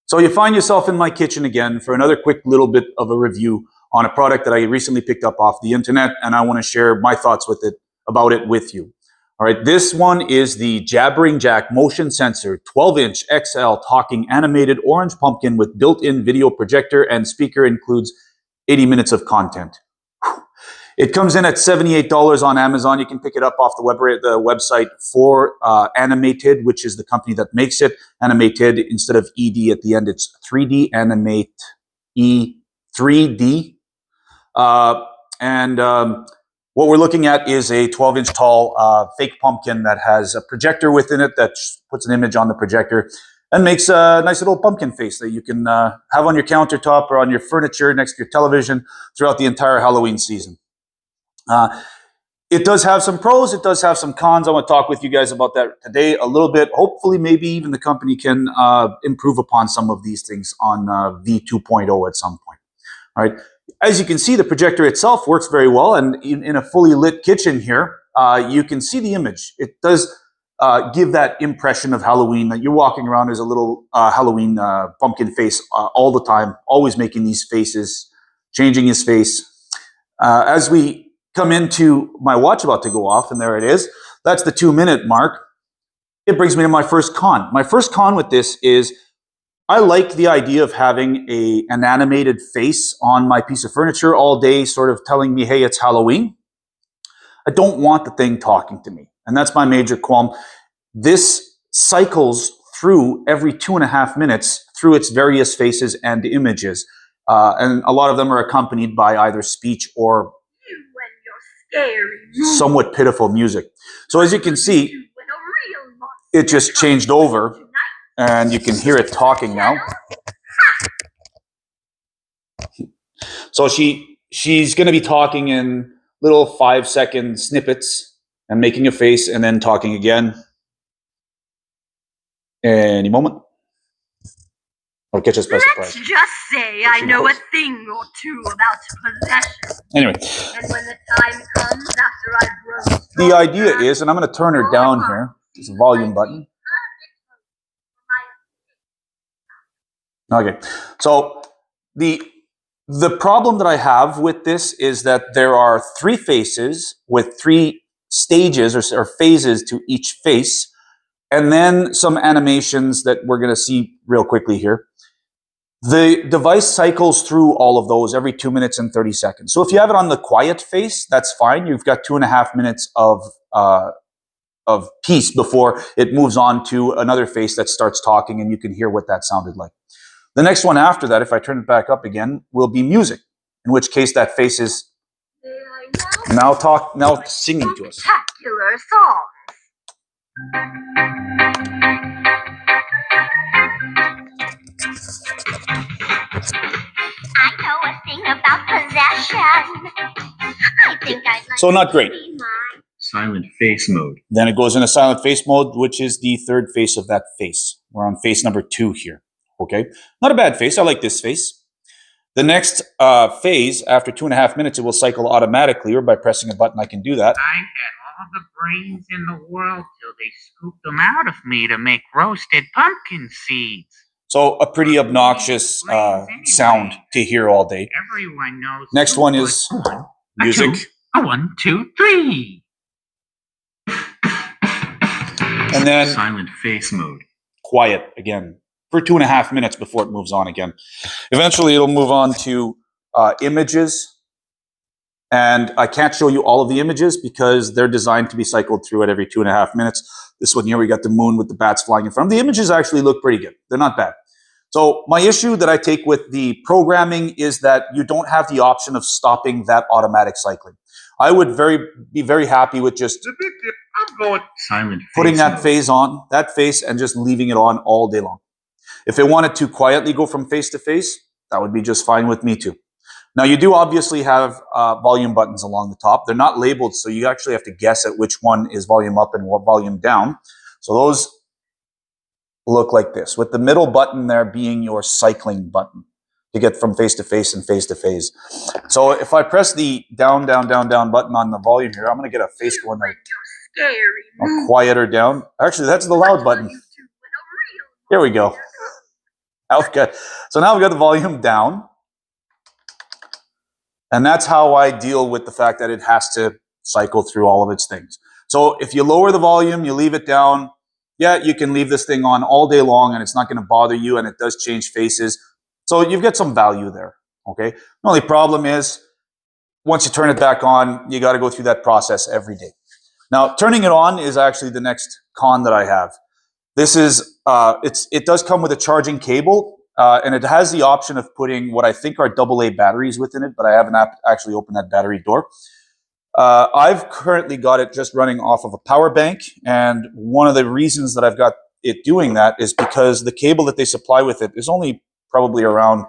So you find yourself in my kitchen again for another quick little bit of a review on a product that I recently picked up off the internet, and I want to share my thoughts about it with you. All right, this one is the Jabberin Jack motion sensor 12-inch XL talking animated orange pumpkin with built-in video projector and speaker, includes 80 minutes of content. It comes in at $78 on Amazon. You can pick it up off the website for Animat3d, which is the company that makes it. Animat3d, instead of ED at the end, it's 3D, Animat E3D. What we're looking at is a 12-inch tall fake pumpkin that has a projector within it that puts an image on the projector and makes a nice little pumpkin face that you can have on your countertop or on your furniture next to your television throughout the entire Halloween season. It does have some pros, it does have some cons. I want to talk with you guys about that today a little bit. Hopefully, maybe even the company can improve upon some of these things on V2.0 at some point. All right. As you can see, the projector itself works very well, and in a fully lit kitchen here, you can see the image. It does give that impression of Halloween, that you're walking around as a little Halloween pumpkin face all the time, always making these faces, changing his face. As we come into my watch about to go off, and there it is, that's the 2-minute mark. It brings me to my first con. My first con with this is I like the idea of having an animated face on my piece of furniture all day, sort of telling me, hey, it's Halloween. I don't want the thing talking to me. And that's my major qualm. This cycles through every 2.5 minutes through its various faces and images. And a lot of them are accompanied by either speech or somewhat pitiful music. So as you can see, it just changed over, and you can hear it talking now. So she's going to be talking in little 5-second snippets and making a face and then talking again any moment. Or catch us by surprise. Let's just say I know a thing or two about possession. Anyway. And when the time comes after I've grown strong, the idea is, and I'm going to turn her down here, it's a volume button. Okay, so the problem that I have with this is that there are 3 faces with 3 stages or phases to each face, and then some animations that we're going to see real quickly here. The device cycles through all of those every 2 minutes and 30 seconds. So if you have it on the quiet face, that's fine. You've got 2.5 minutes of peace before it moves on to another face that starts talking, and you can hear what that sounded like. The next one after that, if I turn it back up again, will be music, in which case that face is now singing to us. Spectacular songs. I know a thing about possession. I think I'd like so not great. Silent face mode. Then it goes into silent face mode, which is the 3rd face of that face. We're on face number 2 here. Okay, not a bad face. I like this face. The next phase, after 2.5 minutes, it will cycle automatically, or by pressing a button, I can do that. I had all the brains in the world till they scooped them out of me to make roasted pumpkin seeds. So a pretty obnoxious sound to hear all day. Everyone knows. Next one is music. A 1, 2, 3. And then silent face mode. Quiet again for 2.5 minutes before it moves on again. Eventually it'll move on to images. And I can't show you all of the images because they're designed to be cycled through at every 2.5 minutes. This one here, we got the moon with the bats flying in front. The images actually look pretty good. They're not bad. So my issue that I take with the programming is that you don't have the option of stopping that automatic cycling. I would be very happy with just silent putting that face on, that face, and just leaving it on all day long. If it wanted to quietly go from face to face, that would be just fine with me too. Now you do obviously have volume buttons along the top. They're not labeled, so you actually have to guess at which one is volume up and what volume down. So those look like this, with the middle button there being your cycling button to get from face to face and face to face. So if I press the down, down, down, down button on the volume here, I'm going to get a face going like quieter down. Actually, that's the loud button. Here we go. Okay. So now we've got the volume down. And that's how I deal with the fact that it has to cycle through all of its things. So if you lower the volume, you leave it down, yeah, you can leave this thing on all day long and it's not going to bother you, and it does change faces. So you've got some value there, okay? The only problem is once you turn it back on, you got to go through that process every day. Now, turning it on is actually the next con that I have. This is, it does come with a charging cable, and it has the option of putting what I think are AA batteries within it, but I haven't actually opened that battery door. I've currently got it just running off of a power bank, and one of the reasons that I've got it doing that is because the cable that they supply with it is only probably around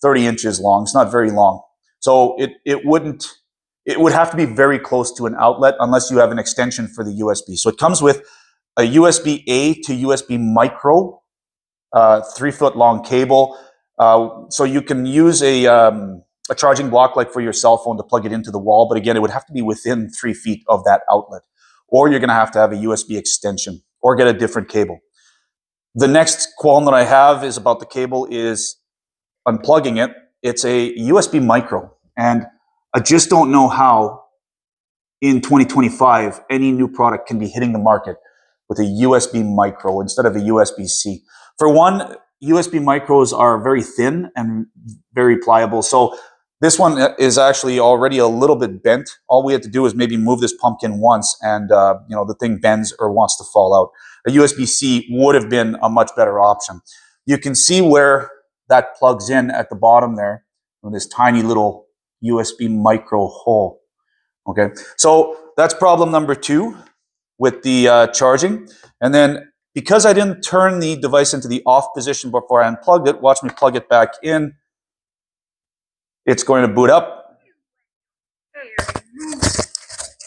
30 inches long. It's not very long. So it would have to be very close to an outlet unless you have an extension for the USB. So it comes with a USB-A to USB micro, 3-foot long cable. So you can use a charging block like for your cell phone to plug it into the wall. But again, it would have to be within 3 feet of that outlet. Or you're going to have a USB extension or get a different cable. The next qualm that I have is about the cable is unplugging it. It's a USB micro. And I just don't know how in 2025 any new product can be hitting the market with a USB micro instead of a USB-C. For one, USB micros are very thin and very pliable. So this one is actually already a little bit bent. All we had to do is maybe move this pumpkin once and the thing bends or wants to fall out. A USB-C would have been a much better option. You can see where that plugs in at the bottom there with this tiny little USB micro hole. Okay, so that's problem number 2 with the charging. And then because I didn't turn the device into the off position before I unplugged it, watch me plug it back in. It's going to boot up.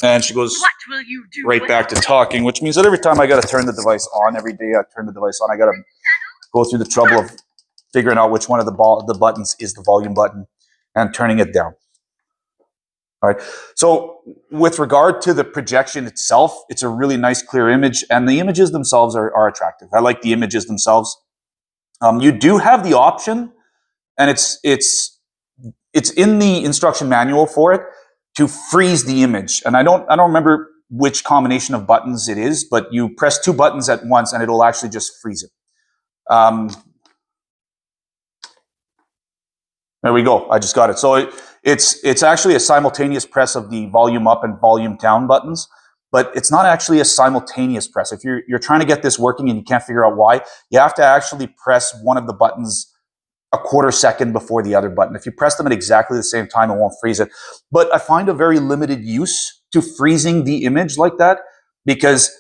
And she goes right back to talking, which means that every time I got to turn the device on, every day I turn the device on, I got to go through the trouble of figuring out which one of the buttons is the volume button and turning it down. All right. So with regard to the projection itself, it's a really nice, clear image, and the images themselves are attractive. I like the images themselves. You do have the option, and it's in the instruction manual for it, to freeze the image. And I don't remember which combination of buttons it is, but you press 2 buttons at once, and it'll actually just freeze it. There we go. I just got it. So it's actually a simultaneous press of the volume up and volume down buttons, but it's not actually a simultaneous press. If you're trying to get this working and you can't figure out why, you have to actually press one of the buttons a quarter second before the other button. If you press them at exactly the same time, it won't freeze it. But I find a very limited use to freezing the image like that, because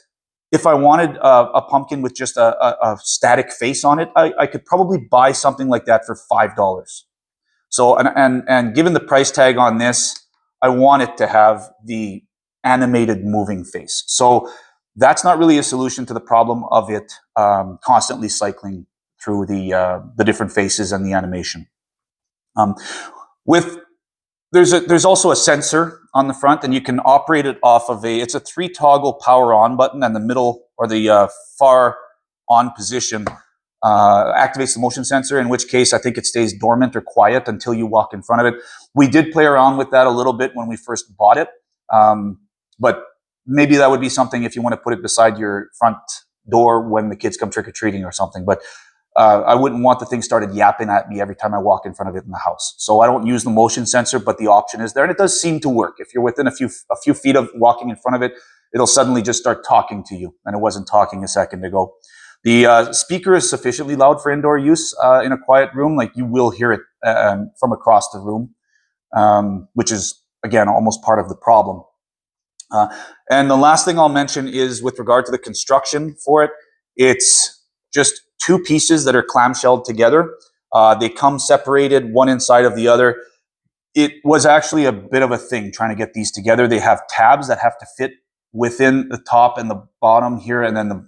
if I wanted a pumpkin with just a static face on it, I could probably buy something like that for $5. So, and given the price tag on this, I want it to have the animated moving face. So that's not really a solution to the problem of it constantly cycling through the different faces and the animation. There's also a sensor on the front, and you can operate it off of it's a 3 toggle power on button, and the middle or the far on position activates the motion sensor, in which case I think it stays dormant or quiet until you walk in front of it. We did play around with that a little bit when we first bought it, but maybe that would be something if you want to put it beside your front door when the kids come trick-or-treating or something. But I wouldn't want the thing started yapping at me every time I walk in front of it in the house. So I don't use the motion sensor, but the option is there, and it does seem to work. If you're within a few feet of walking in front of it, it'll suddenly just start talking to you, and it wasn't talking a second ago. The speaker is sufficiently loud for indoor use in a quiet room. Like, you will hear it from across the room, which is, again, almost part of the problem. And the last thing I'll mention is with regard to the construction for it. It's just 2 pieces that are clamshelled together. They come separated, one inside of the other. It was actually a bit of a thing trying to get these together. They have tabs that have to fit within the top and the bottom here, and then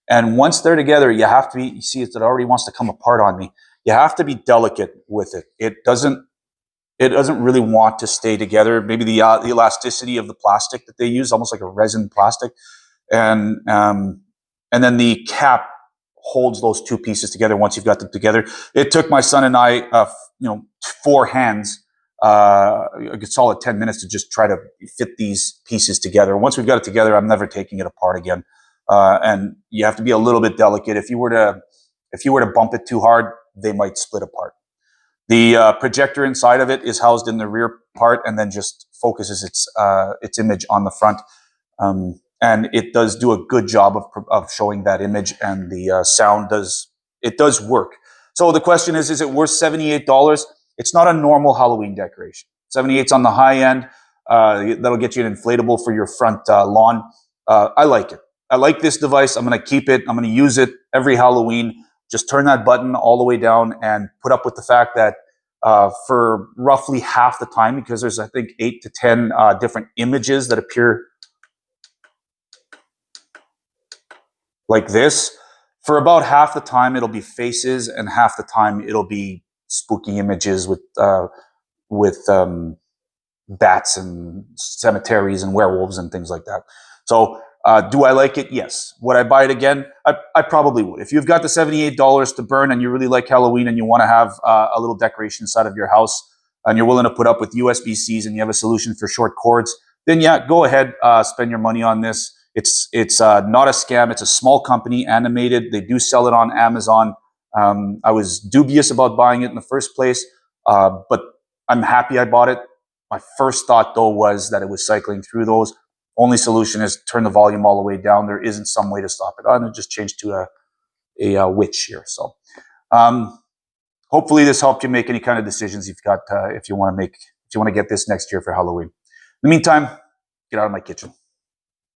and once they're together, you have to be, you see, it already wants to come apart on me. You have to be delicate with it. It doesn't really want to stay together. Maybe the elasticity of the plastic that they use, almost like a resin plastic. And then the cap holds those two pieces together once you've got them together. It took my son and I, 4 hands, a good solid 10 minutes to just try to fit these pieces together. Once we've got it together, I'm never taking it apart again. And you have to be a little bit delicate. If you were to bump it too hard, they might split apart. The projector inside of it is housed in the rear part and then just focuses its image on the front. And it does do a good job of showing that image, and the sound does work. So the question is it worth $78? It's not a normal Halloween decoration. 78's on the high end. That'll get you an inflatable for your front lawn. I like it. I like this device. I'm going to keep it. I'm going to use it every Halloween. Just turn that button all the way down and put up with the fact that for roughly half the time, because there's, I think, 8 to 10 different images that appear like this. For about half the time, it'll be faces, and half the time it'll be spooky images with bats and cemeteries and werewolves and things like that. So do I like it? Yes. Would I buy it again? I probably would. If you've got the $78 to burn and you really like Halloween and you want to have a little decoration inside of your house and you're willing to put up with USB-Cs and you have a solution for short cords, then yeah, go ahead, spend your money on this. It's not a scam. It's a small company, Animated. They do sell it on Amazon. I was dubious about buying it in the first place, but I'm happy I bought it. My first thought, though, was that it was cycling through those. Only solution is turn the volume all the way down. There isn't some way to stop it. I'm going to just change to a witch here. So hopefully this helped you make any kind of decisions you've got if you want to get this next year for Halloween. In the meantime, get out of my kitchen.